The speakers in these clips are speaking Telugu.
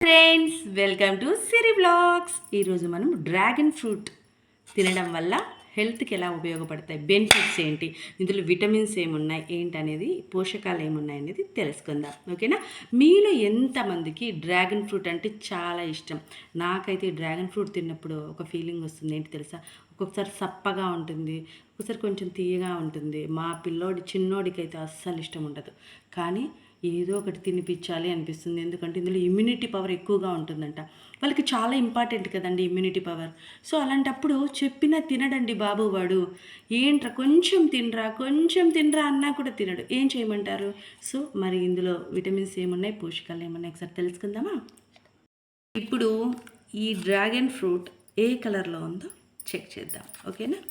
Friends, welcome to Siri vlogs. ఈరోజు మనం డ్రాగన్ ఫ్రూట్ తినడం వల్ల హెల్త్కి ఎలా ఉపయోగపడతాయి, బెనిఫిట్స్ ఏంటి, ఇందులో విటమిన్స్ ఏమున్నాయి, ఏంటి అనేది, పోషకాలు ఏమున్నాయి అనేది తెలుసుకుందాం. ఓకేనా? మీలో ఎంతమందికి డ్రాగన్ ఫ్రూట్ అంటే చాలా ఇష్టం? నాకైతే డ్రాగన్ ఫ్రూట్ తిన్నప్పుడు ఒక ఫీలింగ్ వస్తుంది. ఏంటి తెలుసా? ఒక్కొక్కసారి సప్పగా ఉంటుంది, ఒక్కొక్కసారి కొంచెం తీయగా ఉంటుంది. మా చిన్నోడికి అయితే అస్సలు ఇష్టం ఉండదు. కానీ ఏదో ఒకటి తినిపించాలి అనిపిస్తుంది. ఎందుకంటే ఇందులో ఇమ్యూనిటీ పవర్ ఎక్కువగా ఉంటుందంట. వాళ్ళకి చాలా ఇంపార్టెంట్ కదండి ఇమ్యూనిటీ పవర్. సో అలాంటప్పుడు చెప్పినా తినడండి బాబు వాడు. ఏంట్రా కొంచెం తినరా అన్నా కూడా తినడు. ఏం చేయమంటారు? సో మరి ఇందులో విటమిన్స్ ఏమున్నాయి, పోషకాలు ఏమున్నాయి ఒకసారి తెలుసుకుందామా? ఇప్పుడు ఈ డ్రాగన్ ఫ్రూట్ ఏ కలర్లో ఉందో చెక్ చేద్దాం. ఓకేనా?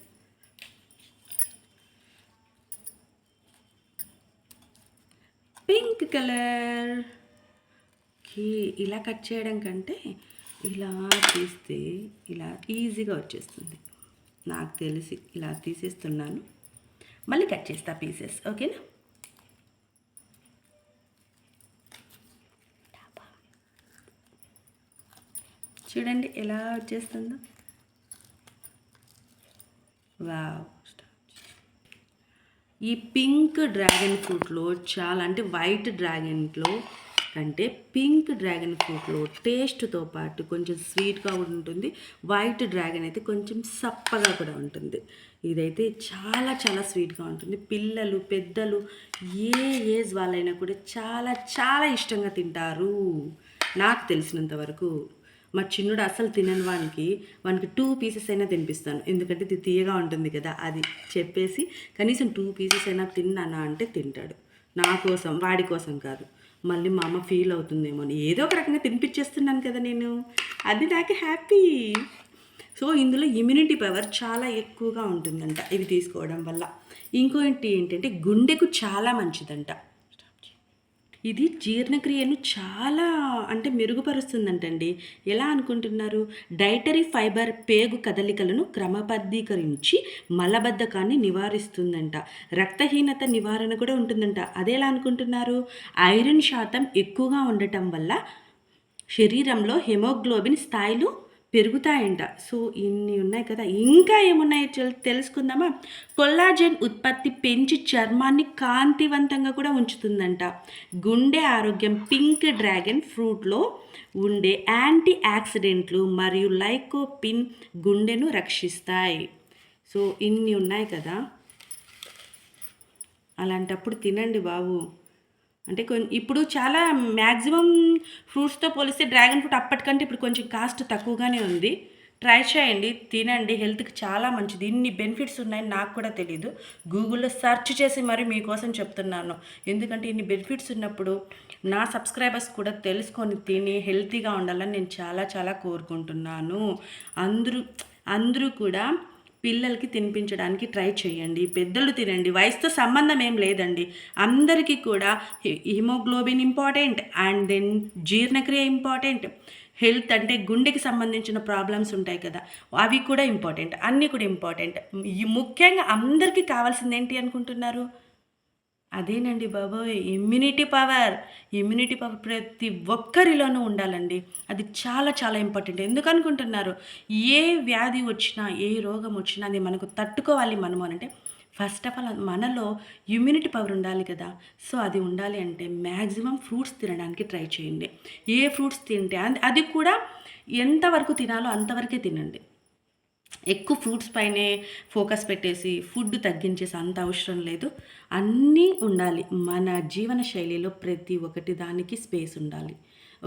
Pink colour. ఇలా కట్ చేయడం కంటే ఇలా తీస్తే ఇలా ఈజీగా వచ్చేస్తుంది. నాకు తెలిసి ఇలా తీసేస్తున్నాను, మళ్ళీ కట్ చేస్తా పీసెస్. ఓకేనా? చూడండి ఎలా వచ్చేస్తుందో. వావ్! ఈ పింక్ డ్రాగన్ ఫ్రూట్లో చాలా, అంటే వైట్ డ్రాగన్లో కంటే పింక్ డ్రాగన్ ఫ్రూట్లో టేస్ట్తో పాటు కొంచెం స్వీట్గా ఉంటుంది. వైట్ డ్రాగన్ అయితే కొంచెం సప్పగా కూడా ఉంటుంది. ఇదైతే చాలా చాలా స్వీట్గా ఉంటుంది. పిల్లలు, పెద్దలు, ఏ ఏజ్ వాళ్ళైనా కూడా చాలా చాలా ఇష్టంగా తింటారు నాకు తెలిసినంత వరకు. మా చిన్నుడు అసలు తినని వానికి 2 పీసెస్ అయినా తినిపిస్తాను. ఎందుకంటే ఇది తీయగా ఉంటుంది కదా, అది చెప్పేసి కనీసం 2 పీసెస్ అయినా తిన్నానా అంటే తింటాడు. నా కోసం, వాడి కోసం కాదు. మళ్ళీ మా అమ్మ ఫీల్ అవుతుందేమో అని ఏదో ఒక రకంగా తినిపించేస్తున్నాను కదా నేను, అది నాకు హ్యాపీ. సో ఇందులో ఇమ్యూనిటీ పవర్ చాలా ఎక్కువగా ఉంటుందంట ఇవి తీసుకోవడం వల్ల. ఇంకోటి ఏంటంటే గుండెకు చాలా మంచిదంట. ఇది జీర్ణక్రియను చాలా, అంటే మెరుగుపరుస్తుందంటండి. ఎలా అనుకుంటున్నారు? డైటరీ ఫైబర్ పేగు కదలికలను క్రమబద్ధీకరించి మలబద్ధకాన్ని నివారిస్తుందంట. రక్తహీనత నివారణ కూడా ఉంటుందంట. అదేలా అనుకుంటున్నారు? ఐరన్ శాతం ఎక్కువగా ఉండటం వల్ల శరీరంలో హెమోగ్లోబిన్ స్థాయిలు పెరుగుతాయంట. సో ఇన్ని ఉన్నాయి కదా, ఇంకా ఏమున్నాయో తెలుసుకుందామా? కొల్లాజెన్ ఉత్పత్తి పెంచి చర్మాన్ని కాంతివంతంగా కూడా ఉంచుతుందంట. గుండె ఆరోగ్యం, పింక్ డ్రాగన్ ఫ్రూట్లో ఉండే యాంటీ ఆక్సిడెంట్లు మరియు లైకోపిన్ గుండెను రక్షిస్తాయి. సో ఇన్ని ఉన్నాయి కదా, అలాంటప్పుడు తినండి బాబు. అంటే ఇప్పుడు చాలా మ్యాక్సిమం ఫ్రూట్స్తో పోలిస్తే డ్రాగన్ ఫ్రూట్ అప్పటికంటే ఇప్పుడు కొంచెం కాస్ట్ తక్కువగానే ఉంది. ట్రై చేయండి, తినండి, హెల్త్కి చాలా మంచిది. ఇన్ని బెనిఫిట్స్ ఉన్నాయని నాకు కూడా తెలీదు. గూగుల్లో సెర్చ్ చేసి మరి మీకోసం చెప్తున్నాను. ఎందుకంటే ఇన్ని బెనిఫిట్స్ ఉన్నప్పుడు నా సబ్స్క్రైబర్స్ కూడా తెలుసుకొని తిని హెల్తీగా ఉండాలని నేను చాలా చాలా కోరుకుంటున్నాను. అందరూ కూడా పిల్లలకి తినిపించడానికి ట్రై చేయండి. పెద్దలు తినండి, వయసుతో సంబంధం ఏం లేదండి. అందరికీ కూడా హిమోగ్లోబిన్ ఇంపార్టెంట్, అండ్ దెన్ జీర్ణక్రియ ఇంపార్టెంట్. హెల్త్ అంటే గుండెకి సంబంధించిన ప్రాబ్లమ్స్ ఉంటాయి కదా, అవి కూడా ఇంపార్టెంట్. అన్నీ కూడా ఇంపార్టెంట్. ముఖ్యంగా అందరికీ కావాల్సింది ఏంటి అనుకుంటున్నారు? అదేనండి బాబోయ్, ఇమ్యూనిటీ పవర్. ఇమ్యూనిటీ పవర్ ప్రతి ఒక్కరిలోనూ ఉండాలండి. అది చాలా చాలా ఇంపార్టెంట్. ఎందుకు అనుకుంటున్నారు? ఏ వ్యాధి వచ్చినా, ఏ రోగం వచ్చినా అది మనకు తట్టుకోవాలి మనము అంటే ఫస్ట్ ఆఫ్ ఆల్ మనలో ఇమ్యూనిటీ పవర్ ఉండాలి కదా. సో అది ఉండాలి అంటే మ్యాక్సిమం ఫ్రూట్స్ తినడానికి ట్రై చేయండి. ఏ ఫ్రూట్స్ తింటే అది కూడా ఎంతవరకు తినాలో అంతవరకే తినండి. ఎక్కువ ఫ్రూట్స్ పైనే ఫోకస్ పెట్టేసి ఫుడ్ తగ్గించేసి అంత అవసరం లేదు. అన్నీ ఉండాలి మన జీవన శైలిలో, ప్రతి ఒక్కటి దానికి స్పేస్ ఉండాలి.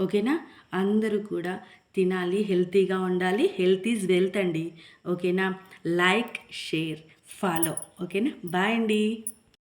ఓకేనా? అందరూ కూడా తినాలి, హెల్తీగా ఉండాలి. హెల్త్ ఈజ్ వెల్త్ అండి. ఓకేనా? Like, share, follow. ఓకేనా? బాయ్ అండి.